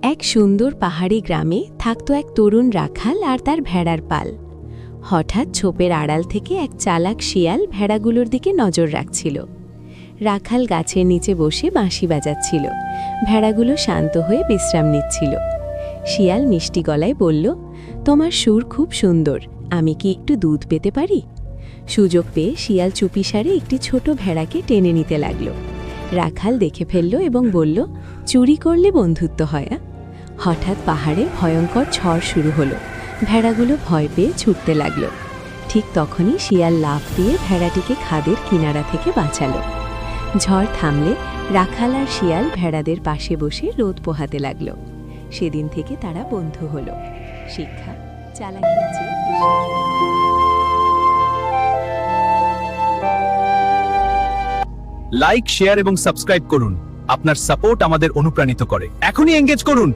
এক সুন্দর পাহাড়ি গ্রামে থাকত এক তরুণ রাখাল আর তার ভেড়ার পাল। হঠাৎ ছোপের আড়াল থেকে এক চালাক শিয়াল ভেড়াগুলোর দিকে নজর রাখছিল। রাখাল গাছের নিচে বসে বাঁশি বাজাচ্ছিল। ভেড়াগুলো শান্ত হয়ে বিশ্রাম নিচ্ছিল। শিয়াল মিষ্টি গলায় বলল, তোমার সুর খুব সুন্দর, আমি কি একটু দুধ পেতে পারি? সুযোগ পেয়ে শিয়াল চুপিসারে একটি ছোট ভেড়াকে টেনে নিতে লাগল। রাখাল দেখে ফেলল এবং বলল, চুরি করলে বন্ধুত্ব হয়। হঠাৎ পাহাড়ে ভয়ঙ্কর ঝড় শুরু হলো। ভেড়াগুলো ভয় পেয়ে ছুটতে লাগল। ঠিক তখনই শিয়াল লাফ দিয়ে ভেড়াটিকে খাদের কিনারা থেকে বাঁচালো। ঝড় থামলে রাখাল আর শিয়াল ভেড়াদের পাশে বসে রোদ পোহাতে লাগল। সেদিন থেকে তারা বন্ধু হলো। শিক্ষা, চালাকির চেয়ে লাইক, শেয়ার এবং সাবস্ক্রাইব করুন। আপনার সাপোর্ট আমাদের অনুপ্রাণিত করে। এখনই এঙ্গেজ করুন।